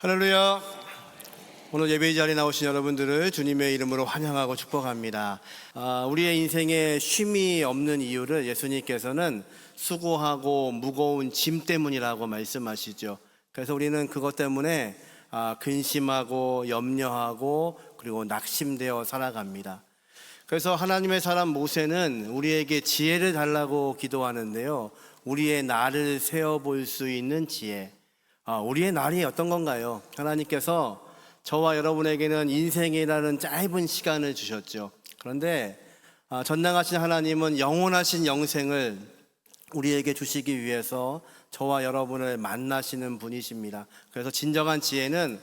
할렐루야. 오늘 예배 자리에 나오신 여러분들을 주님의 이름으로 환영하고 축복합니다. 우리의 인생에 쉼이 없는 이유를 예수님께서는 수고하고 무거운 짐 때문이라고 말씀하시죠. 그래서 우리는 그것 때문에 근심하고 염려하고 그리고 낙심되어 살아갑니다. 그래서 하나님의 사람 모세는 우리에게 지혜를 달라고 기도하는데요, 우리의 날을 세어볼 수 있는 지혜, 우리의 날이 어떤 건가요? 하나님께서 저와 여러분에게는 인생이라는 짧은 시간을 주셨죠. 그런데 전능하신 하나님은 영원하신 영생을 우리에게 주시기 위해서 저와 여러분을 만나시는 분이십니다. 그래서 진정한 지혜는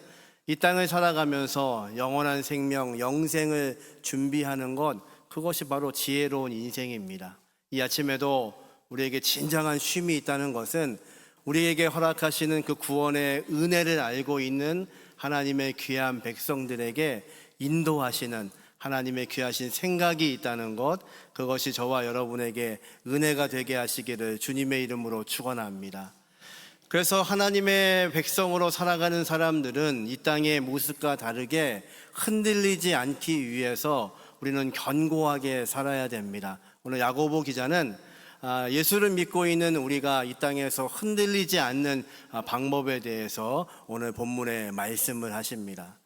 이 땅을 살아가면서 영원한 생명, 영생을 준비하는 것, 그것이 바로 지혜로운 인생입니다. 이 아침에도 우리에게 진정한 쉼이 있다는 것은 우리에게 허락하시는 그 구원의 은혜를 알고 있는 하나님의 귀한 백성들에게 인도하시는 하나님의 귀하신 생각이 있다는 것, 그것이 저와 여러분에게 은혜가 되게 하시기를 주님의 이름으로 축원합니다. 그래서 하나님의 백성으로 살아가는 사람들은 이 땅의 모습과 다르게 흔들리지 않기 위해서 우리는 견고하게 살아야 됩니다. 오늘 야고보 기자는 예수를 믿고 있는 우리가 이 땅에서 흔들리지 않는 방법에 대해서 오늘 본문에 말씀을 하십니다.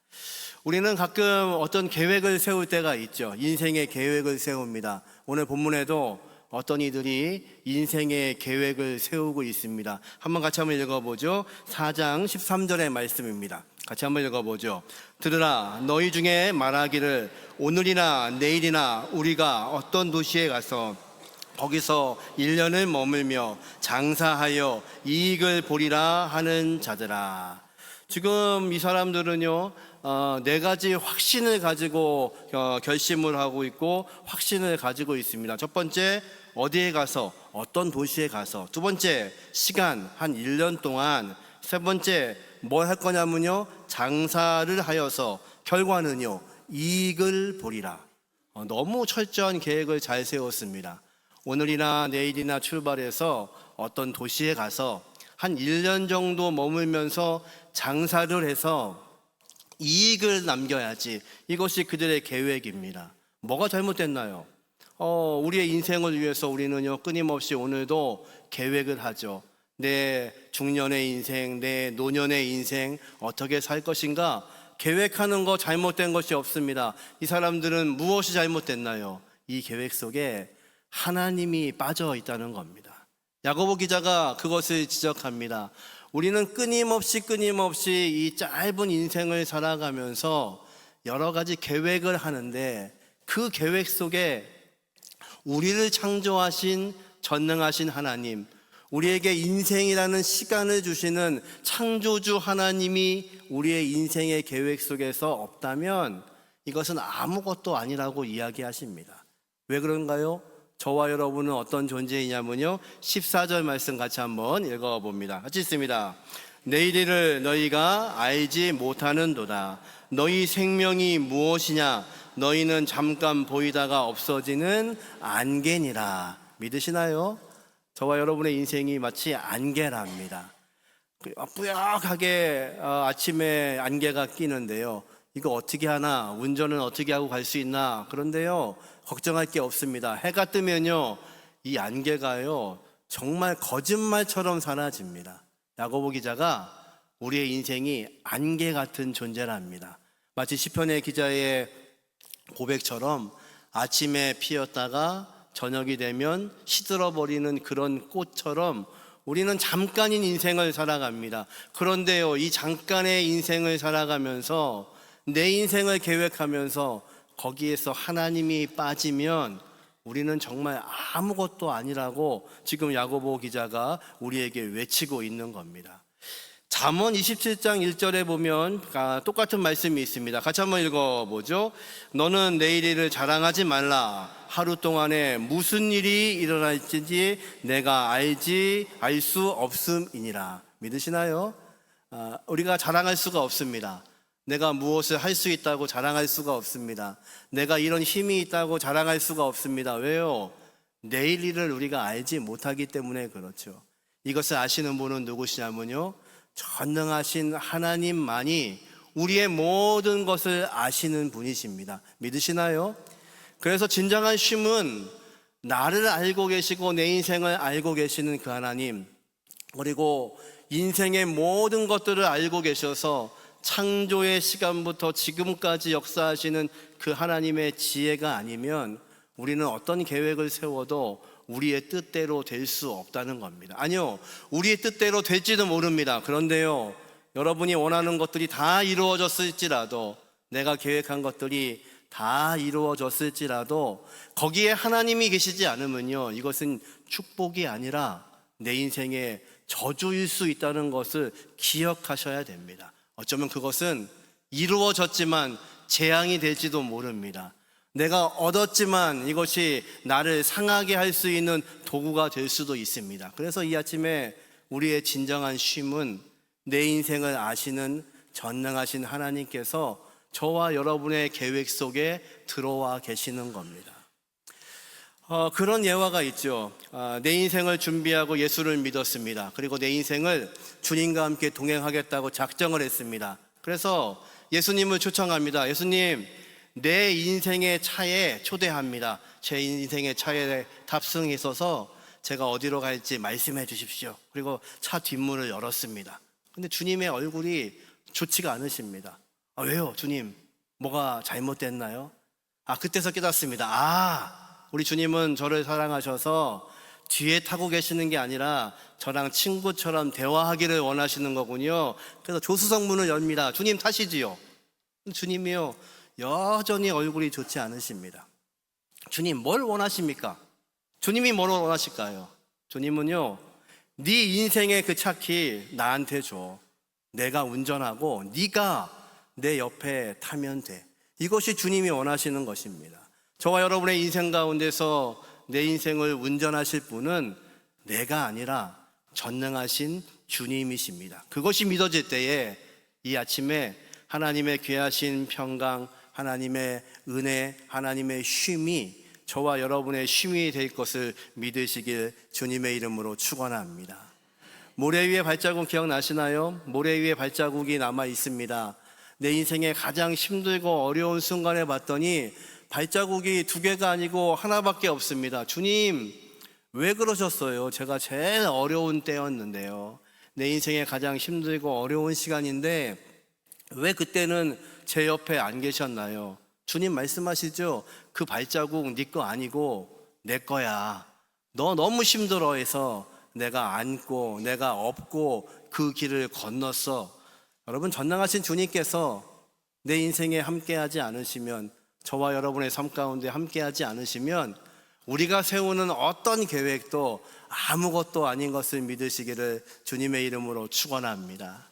우리는 가끔 어떤 계획을 세울 때가 있죠. 인생의 계획을 세웁니다. 오늘 본문에도 어떤 이들이 인생의 계획을 세우고 있습니다. 한번 같이 한번 읽어보죠. 4장 13절의 말씀입니다. 같이 한번 읽어보죠. 들으라, 너희 중에 말하기를 오늘이나 내일이나 우리가 어떤 도시에 가서 거기서 1년을 머물며 장사하여 이익을 보리라 하는 자들아. 지금 이 사람들은요, 네 가지 확신을 가지고 결심을 하고 있고 확신을 가지고 있습니다. 첫 번째, 어디에 가서, 어떤 도시에 가서. 두 번째, 시간 한 1년 동안. 세 번째, 뭘 할 거냐면요, 장사를 하여서 결과는요, 이익을 보리라. 너무 철저한 계획을 잘 세웠습니다. 오늘이나 내일이나 출발해서 어떤 도시에 가서 한 1년 정도 머물면서 장사를 해서 이익을 남겨야지. 이것이 그들의 계획입니다. 뭐가 잘못됐나요? 우리의 인생을 위해서 우리는요, 끊임없이 오늘도 계획을 하죠. 내 중년의 인생, 내 노년의 인생 어떻게 살 것인가 계획하는 거 잘못된 것이 없습니다. 이 사람들은 무엇이 잘못됐나요? 이 계획 속에 하나님이 빠져 있다는 겁니다. 야고보 기자가 그것을 지적합니다. 우리는 끊임없이 이 짧은 인생을 살아가면서 여러 가지 계획을 하는데 그 계획 속에 우리를 창조하신 전능하신 하나님, 우리에게 인생이라는 시간을 주시는 창조주 하나님이 우리의 인생의 계획 속에서 없다면 이것은 아무것도 아니라고 이야기하십니다. 왜 그런가요? 저와 여러분은 어떤 존재이냐면요, 14절 말씀 같이 한번 읽어봅니다. 같이 있습니다. 내일을 너희가 알지 못하는도다. 너희 생명이 무엇이냐? 너희는 잠깐 보이다가 없어지는 안개니라. 믿으시나요? 저와 여러분의 인생이 마치 안개랍니다. 뿌옇하게 아침에 안개가 끼는데요, 이거 어떻게 하나? 운전은 어떻게 하고 갈 수 있나? 그런데요, 걱정할 게 없습니다. 해가 뜨면요, 이 안개가요, 정말 거짓말처럼 사라집니다. 야고보 기자가 우리의 인생이 안개 같은 존재랍니다. 마치 시편의 기자의 고백처럼 아침에 피었다가 저녁이 되면 시들어버리는 그런 꽃처럼 우리는 잠깐인 인생을 살아갑니다. 그런데요, 이 잠깐의 인생을 살아가면서 내 인생을 계획하면서 거기에서 하나님이 빠지면 우리는 정말 아무것도 아니라고 지금 야고보 기자가 우리에게 외치고 있는 겁니다. 잠언 27장 1절에 보면 똑같은 말씀이 있습니다. 같이 한번 읽어보죠. 너는 내일 일을 자랑하지 말라. 하루 동안에 무슨 일이 일어날지 내가 알 수 없음이니라. 믿으시나요? 우리가 자랑할 수가 없습니다. 내가 무엇을 할 수 있다고 자랑할 수가 없습니다. 내가 이런 힘이 있다고 자랑할 수가 없습니다. 왜요? 내일 일을 우리가 알지 못하기 때문에 그렇죠. 이것을 아시는 분은 누구시냐면요, 전능하신 하나님만이 우리의 모든 것을 아시는 분이십니다. 믿으시나요? 그래서 진정한 쉼은 나를 알고 계시고 내 인생을 알고 계시는 그 하나님, 그리고 인생의 모든 것들을 알고 계셔서 창조의 시간부터 지금까지 역사하시는 그 하나님의 지혜가 아니면 우리는 어떤 계획을 세워도 우리의 뜻대로 될 수 없다는 겁니다. 아니요, 우리의 뜻대로 될지도 모릅니다. 그런데요, 여러분이 원하는 것들이 다 이루어졌을지라도, 내가 계획한 것들이 다 이루어졌을지라도 거기에 하나님이 계시지 않으면요, 이것은 축복이 아니라 내 인생의 저주일 수 있다는 것을 기억하셔야 됩니다. 어쩌면 그것은 이루어졌지만 재앙이 될지도 모릅니다. 내가 얻었지만 이것이 나를 상하게 할 수 있는 도구가 될 수도 있습니다. 그래서 이 아침에 우리의 진정한 쉼은 내 인생을 아시는 전능하신 하나님께서 저와 여러분의 계획 속에 들어와 계시는 겁니다. 그런 예화가 있죠. 내 인생을 준비하고 예수를 믿었습니다. 그리고 내 인생을 주님과 함께 동행하겠다고 작정을 했습니다. 그래서 예수님을 초청합니다. 예수님, 내 인생의 차에 초대합니다. 제 인생의 차에 탑승해 있어서 제가 어디로 갈지 말씀해 주십시오. 그리고 차 뒷문을 열었습니다. 근데 주님의 얼굴이 좋지가 않으십니다. 왜요? 주님, 뭐가 잘못됐나요? 그때서 깨닫습니다. 우리 주님은 저를 사랑하셔서 뒤에 타고 계시는 게 아니라 저랑 친구처럼 대화하기를 원하시는 거군요. 그래서 조수석 문을 엽니다. 주님 타시지요. 주님이요, 여전히 얼굴이 좋지 않으십니다. 주님, 뭘 원하십니까? 주님이 뭘 원하실까요? 주님은요, 네 인생의 그 차키 나한테 줘. 내가 운전하고 네가 내 옆에 타면 돼. 이것이 주님이 원하시는 것입니다. 저와 여러분의 인생 가운데서 내 인생을 운전하실 분은 내가 아니라 전능하신 주님이십니다. 그것이 믿어질 때에 이 아침에 하나님의 귀하신 평강, 하나님의 은혜, 하나님의 쉼이 저와 여러분의 쉼이 될 것을 믿으시길 주님의 이름으로 축원합니다. 모래 위에 발자국 기억나시나요? 모래 위에 발자국이 남아 있습니다. 내 인생에 가장 힘들고 어려운 순간에 봤더니 발자국이 2개가 아니고 하나밖에 없습니다. 주님, 왜 그러셨어요? 제가 제일 어려운 때였는데요. 내 인생에 가장 힘들고 어려운 시간인데 왜 그때는 제 옆에 안 계셨나요? 주님 말씀하시죠. 그 발자국 네 거 아니고 내 거야. 너 너무 힘들어해서 내가 안고 내가 업고 그 길을 건넜어. 여러분, 전능하신 주님께서 내 인생에 함께하지 않으시면, 저와 여러분의 삶 가운데 함께하지 않으시면 우리가 세우는 어떤 계획도 아무것도 아닌 것을 믿으시기를 주님의 이름으로 축원합니다.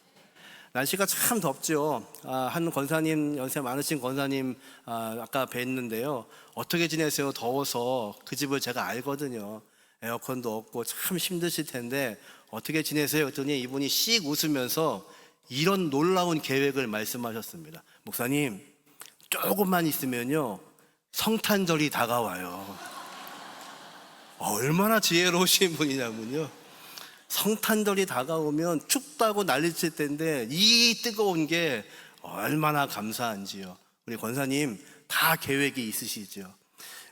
날씨가 참 덥죠. 한 권사님, 연세 많으신 권사님 아까 뵀는데요. 어떻게 지내세요? 더워서. 그 집을 제가 알거든요. 에어컨도 없고 참 힘드실 텐데 어떻게 지내세요? 그랬더니 이분이 씩 웃으면서 이런 놀라운 계획을 말씀하셨습니다. 목사님, 조금만 있으면요 성탄절이 다가와요. 얼마나 지혜로우신 분이냐면요, 성탄절이 다가오면 춥다고 난리칠 텐데 이 뜨거운 게 얼마나 감사한지요. 우리 권사님 다 계획이 있으시죠.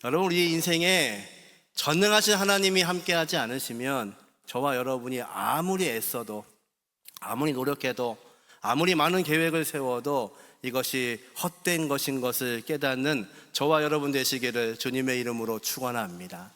여러분, 우리 인생에 전능하신 하나님이 함께하지 않으시면 저와 여러분이 아무리 애써도, 아무리 노력해도, 아무리 많은 계획을 세워도 이것이 헛된 것인 것을 깨닫는 저와 여러분 되시기를 주님의 이름으로 축원합니다.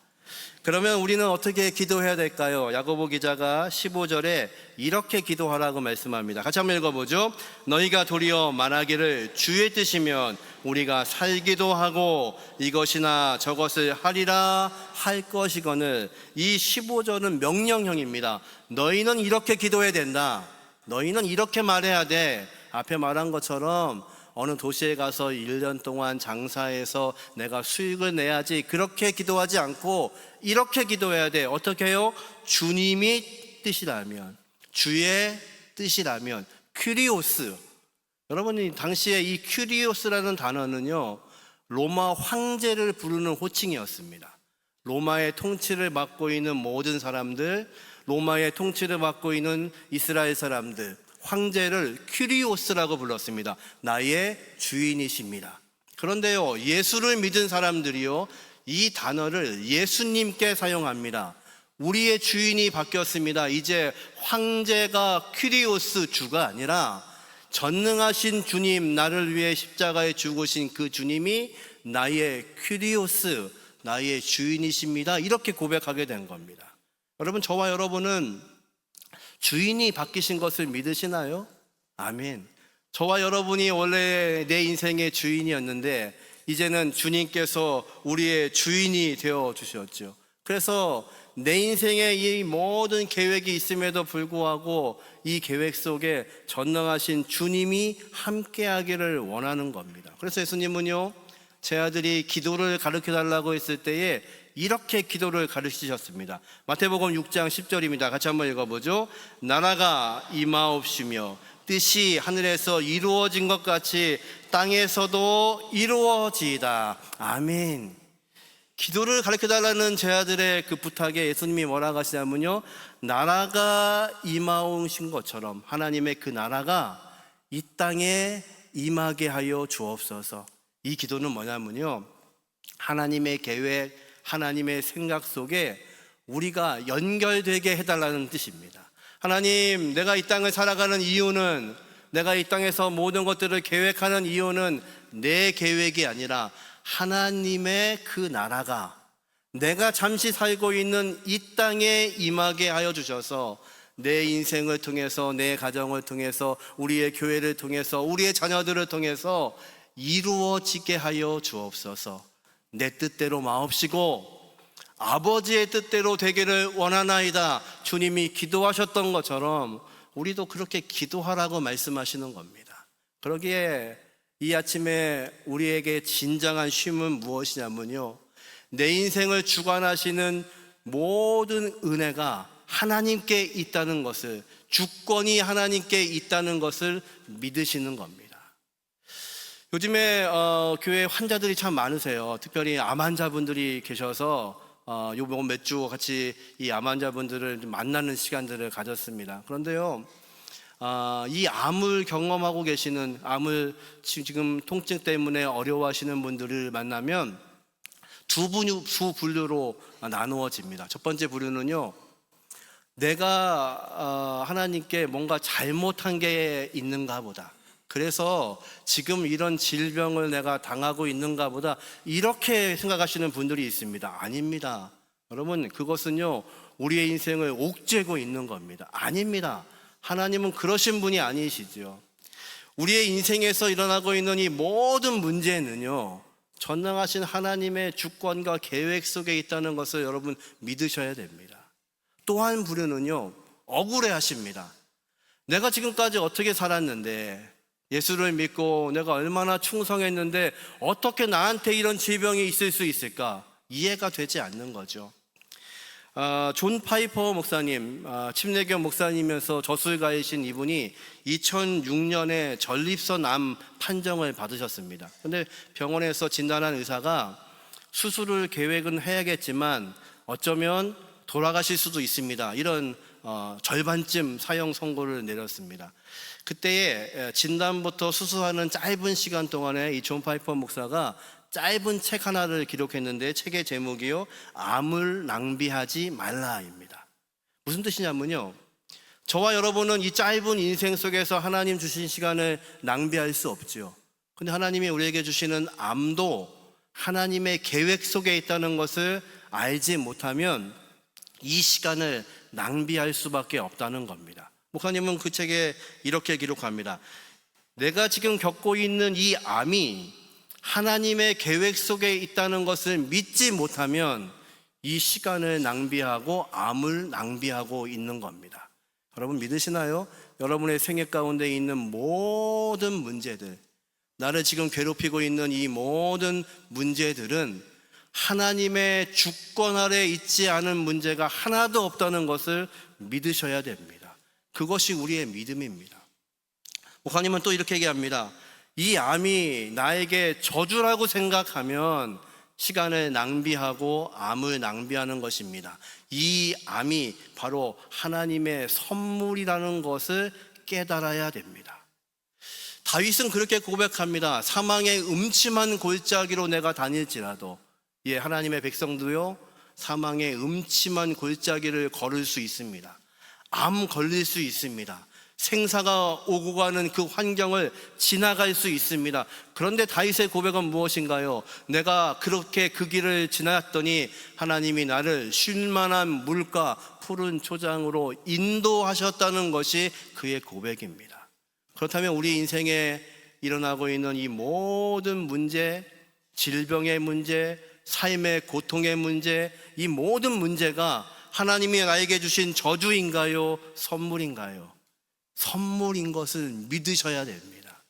그러면 우리는 어떻게 기도해야 될까요? 야고보 기자가 15절에 이렇게 기도하라고 말씀합니다. 같이 한번 읽어보죠. 너희가 도리어 말하기를 주의 뜻이면 우리가 살기도 하고 이것이나 저것을 하리라 할 것이거늘. 이 15절은 명령형입니다. 너희는 이렇게 기도해야 된다. 너희는 이렇게 말해야 돼. 앞에 말한 것처럼 어느 도시에 가서 1년 동안 장사해서 내가 수익을 내야지, 그렇게 기도하지 않고 이렇게 기도해야 돼. 어떻게 해요? 주님이 뜻이라면, 주의 뜻이라면. 큐리오스. 여러분이 당시에 이 큐리오스라는 단어는요, 로마 황제를 부르는 호칭이었습니다. 로마의 통치를 맡고 있는 모든 사람들, 로마의 통치를 맡고 있는 이스라엘 사람들, 황제를 퀴리오스라고 불렀습니다. 나의 주인이십니다. 그런데요, 예수를 믿은 사람들이요, 이 단어를 예수님께 사용합니다. 우리의 주인이 바뀌었습니다. 이제 황제가 퀴리오스 주가 아니라 전능하신 주님, 나를 위해 십자가에 죽으신 그 주님이 나의 퀴리오스, 나의 주인이십니다. 이렇게 고백하게 된 겁니다. 여러분, 저와 여러분은 주인이 바뀌신 것을 믿으시나요? 아멘. 저와 여러분이 원래 내 인생의 주인이었는데 이제는 주님께서 우리의 주인이 되어 주셨죠. 그래서 내 인생에 이 모든 계획이 있음에도 불구하고 이 계획 속에 전능하신 주님이 함께하기를 원하는 겁니다. 그래서 예수님은요, 제 아들이 기도를 가르쳐 달라고 했을 때에 이렇게 기도를 가르치셨습니다. 마태복음 6장 10절입니다. 같이 한번 읽어보죠. 나라가 임하옵시며 뜻이 하늘에서 이루어진 것 같이 땅에서도 이루어지이다. 아멘. 기도를 가르쳐달라는 제 아들의 그 부탁에 예수님이 뭐라고 하시냐면요, 나라가 임하오신 것처럼 하나님의 그 나라가 이 땅에 임하게 하여 주옵소서. 이 기도는 뭐냐면요, 하나님의 계획, 하나님의 생각 속에 우리가 연결되게 해달라는 뜻입니다. 하나님, 내가 이 땅을 살아가는 이유는, 내가 이 땅에서 모든 것들을 계획하는 이유는 내 계획이 아니라 하나님의 그 나라가 내가 잠시 살고 있는 이 땅에 임하게 하여 주셔서 내 인생을 통해서, 내 가정을 통해서, 우리의 교회를 통해서, 우리의 자녀들을 통해서 이루어지게 하여 주옵소서. 내 뜻대로 마옵시고 아버지의 뜻대로 되기를 원하나이다. 주님이 기도하셨던 것처럼 우리도 그렇게 기도하라고 말씀하시는 겁니다. 그러기에 이 아침에 우리에게 진정한 쉼은 무엇이냐면요, 내 인생을 주관하시는 모든 은혜가 하나님께 있다는 것을, 주권이 하나님께 있다는 것을 믿으시는 겁니다. 요즘에 교회 환자들이 참 많으세요. 특별히 암 환자분들이 계셔서 요번 몇 주 같이 이 암 환자분들을 만나는 시간들을 가졌습니다. 그런데요, 이 암을 경험하고 계시는, 암을 지금 통증 때문에 어려워하시는 분들을 만나면 두 분류로 나누어집니다. 첫 번째 부류는요, 내가 하나님께 뭔가 잘못한 게 있는가 보다, 그래서 지금 이런 질병을 내가 당하고 있는가 보다, 이렇게 생각하시는 분들이 있습니다. 아닙니다. 여러분, 그것은요, 우리의 인생을 옥죄고 있는 겁니다. 아닙니다. 하나님은 그러신 분이 아니시죠. 우리의 인생에서 일어나고 있는 이 모든 문제는요, 전능하신 하나님의 주권과 계획 속에 있다는 것을 여러분 믿으셔야 됩니다. 또 한 부류는요, 억울해 하십니다. 내가 지금까지 어떻게 살았는데, 예수를 믿고 내가 얼마나 충성했는데 어떻게 나한테 이런 질병이 있을 수 있을까? 이해가 되지 않는 거죠. 존 파이퍼 목사님, 침례교 목사님이면서 저술가이신 이분이 2006년에 전립선 암 판정을 받으셨습니다. 그런데 병원에서 진단한 의사가 수술을 계획은 해야겠지만 어쩌면 돌아가실 수도 있습니다, 이런 절반쯤 사형 선고를 내렸습니다. 그때의 진단부터 수술하는 짧은 시간 동안에 이 존 파이퍼 목사가 짧은 책 하나를 기록했는데, 책의 제목이요, 암을 낭비하지 말라입니다. 무슨 뜻이냐면요, 저와 여러분은 이 짧은 인생 속에서 하나님 주신 시간을 낭비할 수 없죠. 근데 하나님이 우리에게 주시는 암도 하나님의 계획 속에 있다는 것을 알지 못하면 이 시간을 낭비할 수밖에 없다는 겁니다. 목사님은 그 책에 이렇게 기록합니다. 내가 지금 겪고 있는 이 암이 하나님의 계획 속에 있다는 것을 믿지 못하면 이 시간을 낭비하고 암을 낭비하고 있는 겁니다. 여러분 믿으시나요? 여러분의 생애 가운데 있는 모든 문제들, 나를 지금 괴롭히고 있는 이 모든 문제들은 하나님의 주권 아래 있지 않은 문제가 하나도 없다는 것을 믿으셔야 됩니다. 그것이 우리의 믿음입니다. 목사님은 또 이렇게 얘기합니다. 이 암이 나에게 저주라고 생각하면 시간을 낭비하고 암을 낭비하는 것입니다. 이 암이 바로 하나님의 선물이라는 것을 깨달아야 됩니다. 다윗은 그렇게 고백합니다. 사망의 음침한 골짜기로 내가 다닐지라도, 하나님의 백성도요, 사망의 음침한 골짜기를 걸을 수 있습니다. 암 걸릴 수 있습니다. 생사가 오고 가는 그 환경을 지나갈 수 있습니다. 그런데 다윗의 고백은 무엇인가요? 내가 그렇게 그 길을 지났더니 하나님이 나를 쉴만한 물가 푸른 초장으로 인도하셨다는 것이 그의 고백입니다. 그렇다면 우리 인생에 일어나고 있는 이 모든 문제, 질병의 문제, 삶의 고통의 문제, 이 모든 문제가 하나님이 나에게 주신 저주인가요? 선물인가요? 선물인 것을 믿으셔야 됩니다.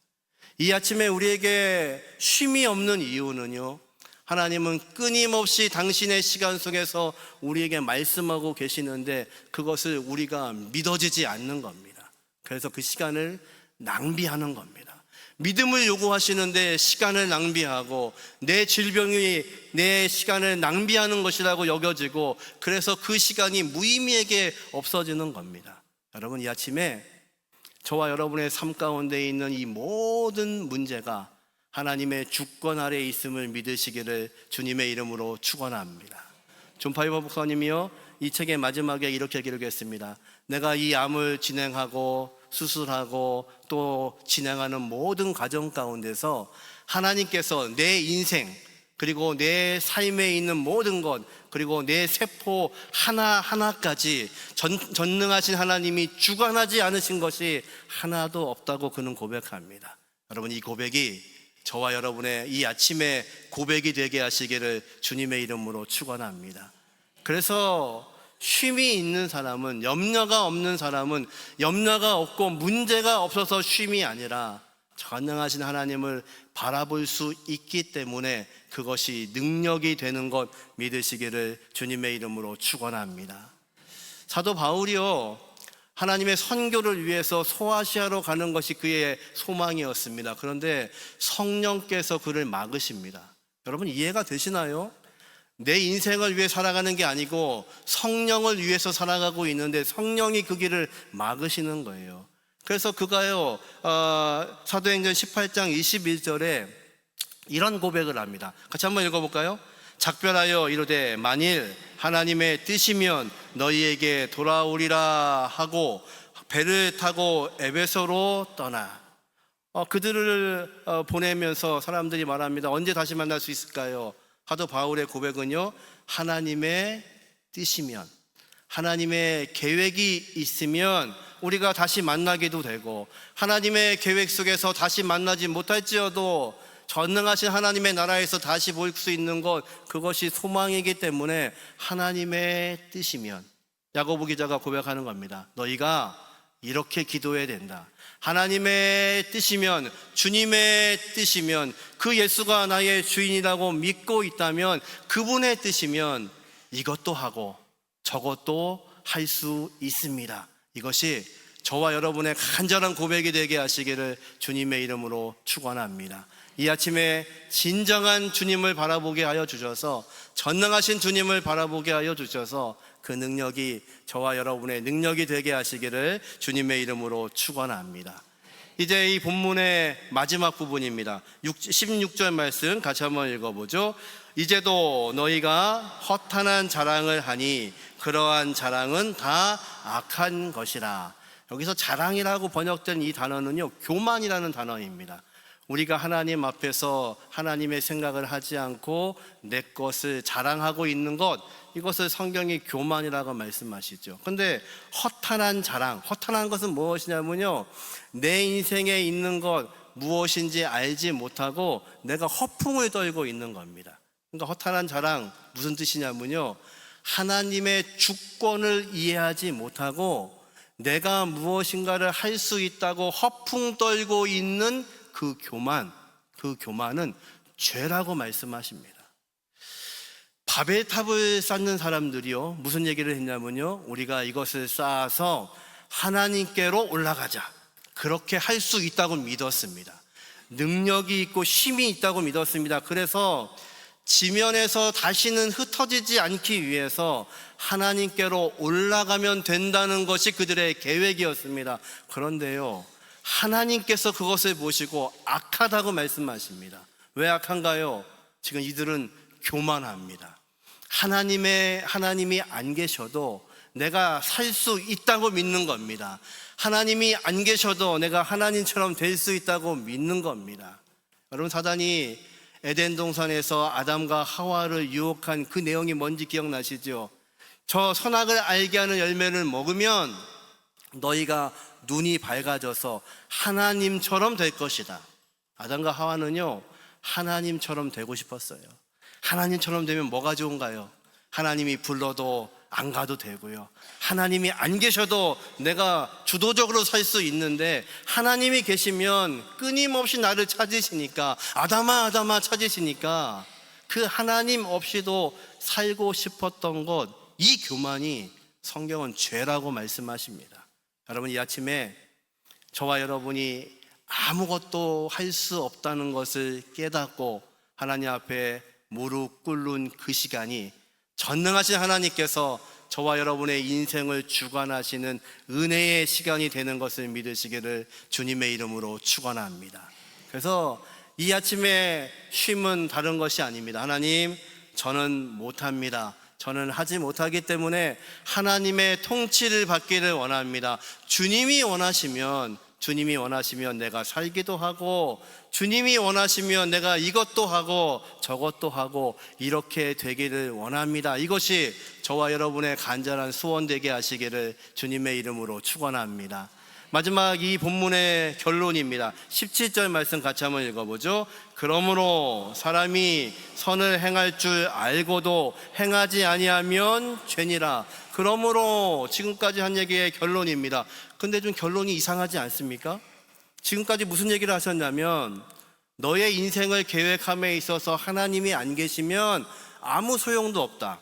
이 아침에 우리에게 쉼이 없는 이유는요, 하나님은 끊임없이 당신의 시간 속에서 우리에게 말씀하고 계시는데 그것을 우리가 믿어지지 않는 겁니다. 그래서 그 시간을 낭비하는 겁니다. 믿음을 요구하시는데 시간을 낭비하고 내 질병이 내 시간을 낭비하는 것이라고 여겨지고, 그래서 그 시간이 무의미하게 없어지는 겁니다. 여러분, 이 아침에 저와 여러분의 삶 가운데 있는 이 모든 문제가 하나님의 주권 아래에 있음을 믿으시기를 주님의 이름으로 축원합니다. 존 파이버 목사님이요, 이 책의 마지막에 이렇게 기록했습니다. 내가 이 암을 진행하고 수술하고 또 진행하는 모든 과정 가운데서 하나님께서 내 인생, 그리고 내 삶에 있는 모든 것, 그리고 내 세포 하나하나까지 전능하신 하나님이 주관하지 않으신 것이 하나도 없다고 그는 고백합니다. 여러분, 이 고백이 저와 여러분의 이 아침에 고백이 되게 하시기를 주님의 이름으로 축원합니다. 그래서 쉼이 있는 사람은, 염려가 없는 사람은, 염려가 없고 문제가 없어서 쉼이 아니라 전능하신 하나님을 바라볼 수 있기 때문에 그것이 능력이 되는 것 믿으시기를 주님의 이름으로 축원합니다. 사도 바울이요, 하나님의 선교를 위해서 소아시아로 가는 것이 그의 소망이었습니다. 그런데 성령께서 그를 막으십니다. 여러분, 이해가 되시나요? 내 인생을 위해 살아가는 게 아니고 성령을 위해서 살아가고 있는데 성령이 그 길을 막으시는 거예요. 그래서 그가요, 사도행전 18장 21절에 이런 고백을 합니다. 같이 한번 읽어볼까요? 작별하여 이르되 만일 하나님의 뜻이면 너희에게 돌아오리라 하고 배를 타고 에베소로 떠나. 그들을 보내면서 사람들이 말합니다. 언제 다시 만날 수 있을까요? 사도 바울의 고백은요, 하나님의 뜻이면, 하나님의 계획이 있으면 우리가 다시 만나기도 되고, 하나님의 계획 속에서 다시 만나지 못할지어도 전능하신 하나님의 나라에서 다시 볼 수 있는 것, 그것이 소망이기 때문에 하나님의 뜻이면, 야고보 기자가 고백하는 겁니다. 너희가 이렇게 기도해야 된다. 하나님의 뜻이면, 주님의 뜻이면, 그 예수가 나의 주인이라고 믿고 있다면, 그분의 뜻이면 이것도 하고 저것도 할 수 있습니다. 이것이 저와 여러분의 간절한 고백이 되게 하시기를 주님의 이름으로 축원합니다. 이 아침에 진정한 주님을 바라보게 하여 주셔서, 전능하신 주님을 바라보게 하여 주셔서 그 능력이 저와 여러분의 능력이 되게 하시기를 주님의 이름으로 축원합니다. 이제 이 본문의 마지막 부분입니다. 16절 말씀 같이 한번 읽어보죠. 이제도 너희가 허탄한 자랑을 하니 그러한 자랑은 다 악한 것이라. 여기서 자랑이라고 번역된 이 단어는요, 교만이라는 단어입니다. 우리가 하나님 앞에서 하나님의 생각을 하지 않고 내 것을 자랑하고 있는 것, 이것을 성경이 교만이라고 말씀하시죠. 근데 허탄한 자랑, 허탄한 것은 무엇이냐면요, 내 인생에 있는 것 무엇인지 알지 못하고 내가 허풍을 떨고 있는 겁니다. 그러니까 허탄한 자랑 무슨 뜻이냐면요, 하나님의 주권을 이해하지 못하고 내가 무엇인가를 할 수 있다고 허풍 떨고 있는 그 교만은 죄라고 말씀하십니다. 바벨탑을 쌓는 사람들이요, 무슨 얘기를 했냐면요, 우리가 이것을 쌓아서 하나님께로 올라가자, 그렇게 할 수 있다고 믿었습니다. 능력이 있고 힘이 있다고 믿었습니다. 그래서 지면에서 다시는 흩어지지 않기 위해서 하나님께로 올라가면 된다는 것이 그들의 계획이었습니다. 그런데요, 하나님께서 그것을 보시고 악하다고 말씀하십니다. 왜 악한가요? 지금 이들은 교만합니다. 하나님이 안 계셔도 내가 살 수 있다고 믿는 겁니다. 하나님이 안 계셔도 내가 하나님처럼 될 수 있다고 믿는 겁니다. 여러분, 사단이 에덴 동산에서 아담과 하와를 유혹한 그 내용이 뭔지 기억나시죠? 저 선악을 알게 하는 열매를 먹으면 너희가 눈이 밝아져서 하나님처럼 될 것이다. 아담과 하와는요, 하나님처럼 되고 싶었어요. 하나님처럼 되면 뭐가 좋은가요? 하나님이 불러도 안 가도 되고요, 하나님이 안 계셔도 내가 주도적으로 살 수 있는데, 하나님이 계시면 끊임없이 나를 찾으시니까, 아담아 아담아 찾으시니까 그 하나님 없이도 살고 싶었던 것, 이 교만이 성경은 죄라고 말씀하십니다. 여러분, 이 아침에 저와 여러분이 아무것도 할 수 없다는 것을 깨닫고 하나님 앞에 무릎 꿇는 그 시간이 전능하신 하나님께서 저와 여러분의 인생을 주관하시는 은혜의 시간이 되는 것을 믿으시기를 주님의 이름으로 축원합니다. 그래서 이 아침에 쉼은 다른 것이 아닙니다. 하나님, 저는 못합니다. 저는 하지 못하기 때문에 하나님의 통치를 받기를 원합니다. 주님이 원하시면 내가 살기도 하고, 주님이 원하시면 내가 이것도 하고 저것도 하고 이렇게 되기를 원합니다. 이것이 저와 여러분의 간절한 소원 되게 하시기를 주님의 이름으로 축원합니다. 마지막 이 본문의 결론입니다. 17절 말씀 같이 한번 읽어보죠. 그러므로 사람이 선을 행할 줄 알고도 행하지 아니하면 죄니라. 그러므로, 지금까지 한 얘기의 결론입니다. 근데 좀 결론이 이상하지 않습니까? 지금까지 무슨 얘기를 하셨냐면, 너의 인생을 계획함에 있어서 하나님이 안 계시면 아무 소용도 없다.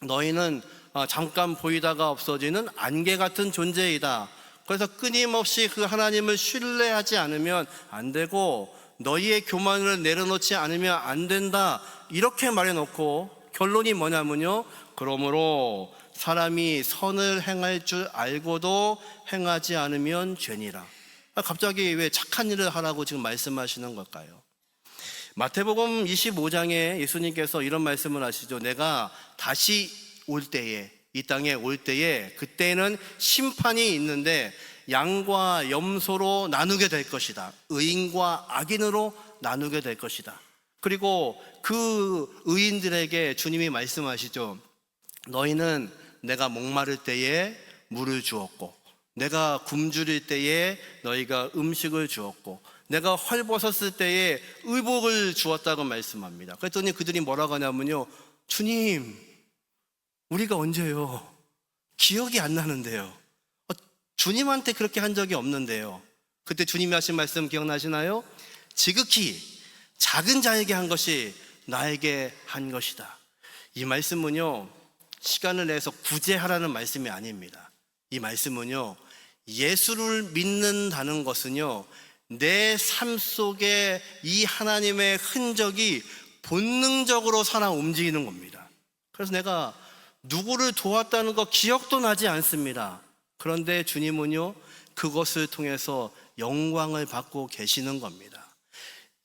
너희는 잠깐 보이다가 없어지는 안개 같은 존재이다. 그래서 끊임없이 그 하나님을 신뢰하지 않으면 안 되고, 너희의 교만을 내려놓지 않으면 안 된다. 이렇게 말해놓고 결론이 뭐냐면요, 그러므로 사람이 선을 행할 줄 알고도 행하지 않으면 죄니라. 갑자기 왜 착한 일을 하라고 지금 말씀하시는 걸까요? 마태복음 25장에 예수님께서 이런 말씀을 하시죠. 내가 다시 올 때에, 이 땅에 올 때에, 그때는 심판이 있는데 양과 염소로 나누게 될 것이다. 의인과 악인으로 나누게 될 것이다. 그리고 그 의인들에게 주님이 말씀하시죠. 너희는 내가 목마를 때에 물을 주었고, 내가 굶주릴 때에 너희가 음식을 주었고, 내가 헐벗었을 때에 의복을 주었다고 말씀합니다. 그랬더니 그들이 뭐라고 하냐면요, 주님, 우리가 언제요? 기억이 안 나는데요. 주님한테 그렇게 한 적이 없는데요. 그때 주님이 하신 말씀 기억나시나요? 지극히 작은 자에게 한 것이 나에게 한 것이다. 이 말씀은요, 시간을 내서 구제하라는 말씀이 아닙니다. 이 말씀은요, 예수를 믿는다는 것은요, 내 삶 속에 이 하나님의 흔적이 본능적으로 살아 움직이는 겁니다. 그래서 내가 누구를 도왔다는 거 기억도 나지 않습니다. 그런데 주님은요, 그것을 통해서 영광을 받고 계시는 겁니다.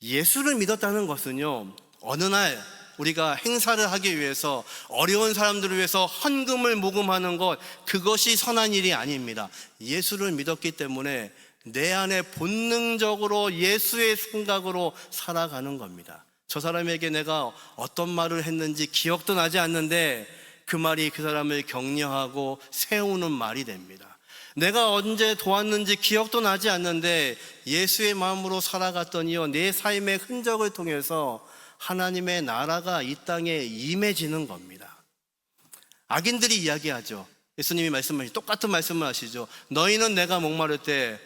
예수를 믿었다는 것은요, 어느 날 우리가 행사를 하기 위해서 어려운 사람들을 위해서 헌금을 모금하는 것, 그것이 선한 일이 아닙니다. 예수를 믿었기 때문에 내 안에 본능적으로 예수의 생각으로 살아가는 겁니다. 저 사람에게 내가 어떤 말을 했는지 기억도 나지 않는데 그 말이 그 사람을 격려하고 세우는 말이 됩니다. 내가 언제 도왔는지 기억도 나지 않는데 예수의 마음으로 살아갔더니요, 내 삶의 흔적을 통해서 하나님의 나라가 이 땅에 임해지는 겁니다. 악인들이 이야기하죠. 예수님이 말씀하시죠. 똑같은 말씀을 하시죠. 너희는 내가 목마를 때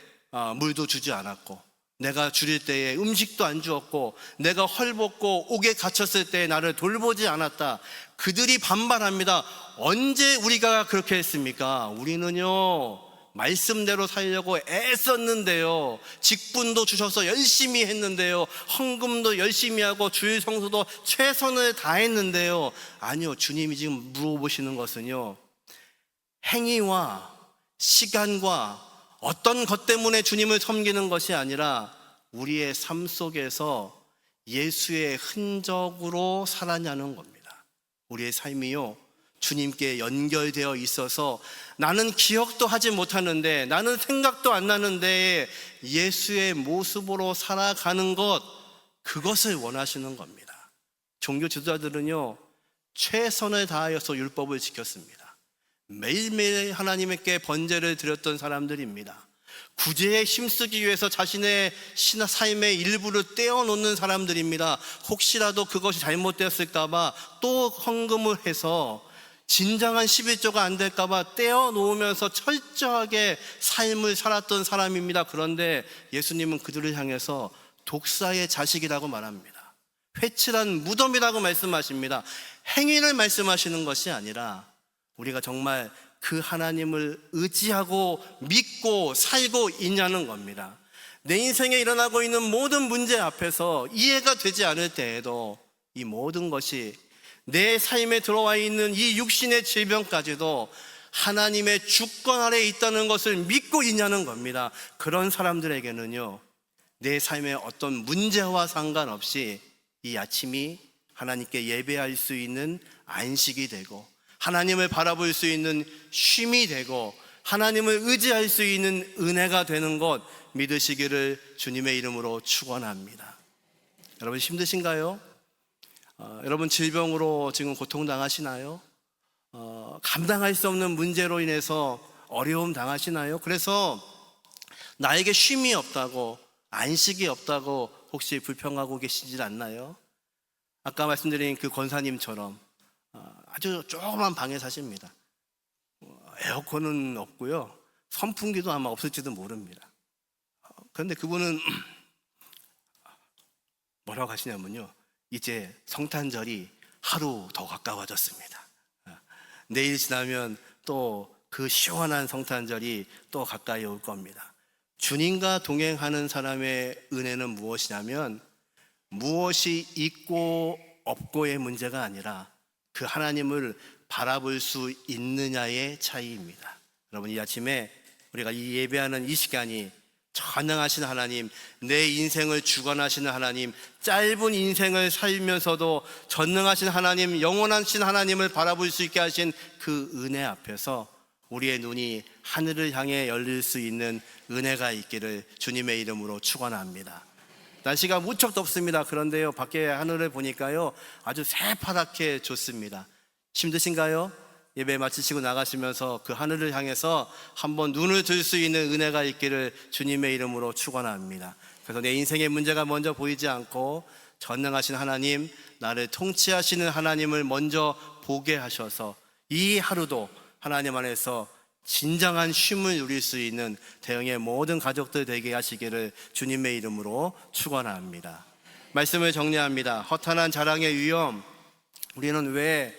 물도 주지 않았고, 내가 줄일 때에 음식도 안 주었고, 내가 헐벗고 옥에 갇혔을 때에 나를 돌보지 않았다. 그들이 반발합니다. 언제 우리가 그렇게 했습니까? 우리는요, 말씀대로 살려고 애썼는데요, 직분도 주셔서 열심히 했는데요, 헌금도 열심히 하고 주일 성수도 최선을 다했는데요. 아니요, 주님이 지금 물어보시는 것은요, 행위와 시간과 어떤 것 때문에 주님을 섬기는 것이 아니라 우리의 삶 속에서 예수의 흔적으로 살아냐는 겁니다. 우리의 삶이요, 주님께 연결되어 있어서 나는 기억도 하지 못하는데, 나는 생각도 안 나는데 예수의 모습으로 살아가는 것, 그것을 원하시는 겁니다. 종교 지도자들은요, 최선을 다하여서 율법을 지켰습니다. 매일매일 하나님께 번제를 드렸던 사람들입니다. 구제에 힘쓰기 위해서 자신의 삶의 일부를 떼어놓는 사람들입니다. 혹시라도 그것이 잘못되었을까봐 또 헌금을 해서 진정한 11조가 안 될까봐 떼어놓으면서 철저하게 삶을 살았던 사람입니다. 그런데 예수님은 그들을 향해서 독사의 자식이라고 말합니다. 회칠한 무덤이라고 말씀하십니다. 행위를 말씀하시는 것이 아니라 우리가 정말 그 하나님을 의지하고 믿고 살고 있냐는 겁니다. 내 인생에 일어나고 있는 모든 문제 앞에서 이해가 되지 않을 때에도 이 모든 것이, 내 삶에 들어와 있는 이 육신의 질병까지도 하나님의 주권 아래에 있다는 것을 믿고 있냐는 겁니다. 그런 사람들에게는요, 내 삶의 어떤 문제와 상관없이 이 아침이 하나님께 예배할 수 있는 안식이 되고, 하나님을 바라볼 수 있는 쉼이 되고, 하나님을 의지할 수 있는 은혜가 되는 것 믿으시기를 주님의 이름으로 축원합니다. 여러분 힘드신가요? 여러분 질병으로 지금 고통당하시나요? 감당할 수 없는 문제로 인해서 어려움 당하시나요? 그래서 나에게 쉼이 없다고, 안식이 없다고 혹시 불평하고 계시질 않나요? 아까 말씀드린 그 권사님처럼 아주 조그만 방에 사십니다. 에어컨은 없고요, 선풍기도 아마 없을지도 모릅니다. 그런데 그분은 뭐라고 하시냐면요, 이제 성탄절이 하루 더 가까워졌습니다. 내일 지나면 또 그 시원한 성탄절이 또 가까이 올 겁니다. 주님과 동행하는 사람의 은혜는 무엇이냐면, 무엇이 있고 없고의 문제가 아니라 그 하나님을 바라볼 수 있느냐의 차이입니다. 여러분, 이 아침에 우리가 이 예배하는 이 시간이 전능하신 하나님, 내 인생을 주관하시는 하나님, 짧은 인생을 살면서도 전능하신 하나님, 영원하신 하나님을 바라볼 수 있게 하신 그 은혜 앞에서 우리의 눈이 하늘을 향해 열릴 수 있는 은혜가 있기를 주님의 이름으로 축원합니다. 날씨가 무척 덥습니다. 그런데요, 밖에 하늘을 보니까요, 아주 새파랗게 좋습니다. 힘드신가요? 예배 마치시고 나가시면서 그 하늘을 향해서 한번 눈을 들 수 있는 은혜가 있기를 주님의 이름으로 축원합니다. 그래서 내 인생의 문제가 먼저 보이지 않고 전능하신 하나님, 나를 통치하시는 하나님을 먼저 보게 하셔서 이 하루도 하나님 안에서 진정한 쉼을 누릴 수 있는 대형의 모든 가족들 되게 하시기를 주님의 이름으로 축원합니다. 말씀을 정리합니다. 허탄한 자랑의 위험, 우리는 왜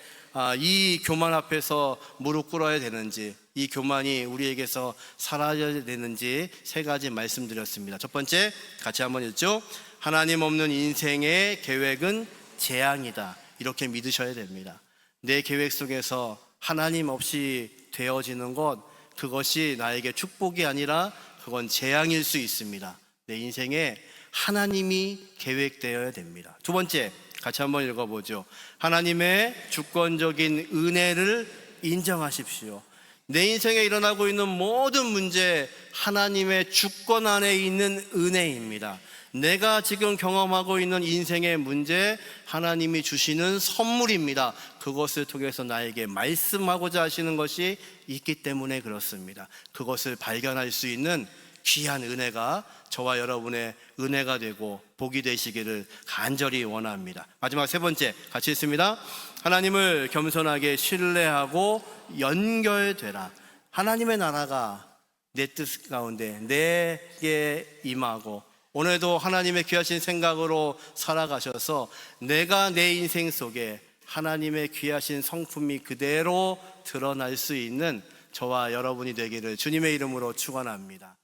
이 교만 앞에서 무릎 꿇어야 되는지, 이 교만이 우리에게서 사라져야 되는지 세 가지 말씀드렸습니다. 첫 번째, 같이 한번 읽죠. 하나님 없는 인생의 계획은 재앙이다. 이렇게 믿으셔야 됩니다. 내 계획 속에서 하나님 없이 되어지는 것, 그것이 나에게 축복이 아니라 그건 재앙일 수 있습니다. 내 인생에 하나님이 계획되어야 됩니다. 두 번째, 같이 한번 읽어보죠. 하나님의 주권적인 은혜를 인정하십시오. 내 인생에 일어나고 있는 모든 문제, 하나님의 주권 안에 있는 은혜입니다. 내가 지금 경험하고 있는 인생의 문제, 하나님이 주시는 선물입니다. 그것을 통해서 나에게 말씀하고자 하시는 것이 있기 때문에 그렇습니다. 그것을 발견할 수 있는 귀한 은혜가 저와 여러분의 은혜가 되고 복이 되시기를 간절히 원합니다. 마지막 세 번째, 같이 읽습니다. 하나님을 겸손하게 신뢰하고 연결되라. 하나님의 나라가 내 뜻 가운데 내게 임하고, 오늘도 하나님의 귀하신 생각으로 살아가셔서 내가 내 인생 속에 하나님의 귀하신 성품이 그대로 드러날 수 있는 저와 여러분이 되기를 주님의 이름으로 축원합니다.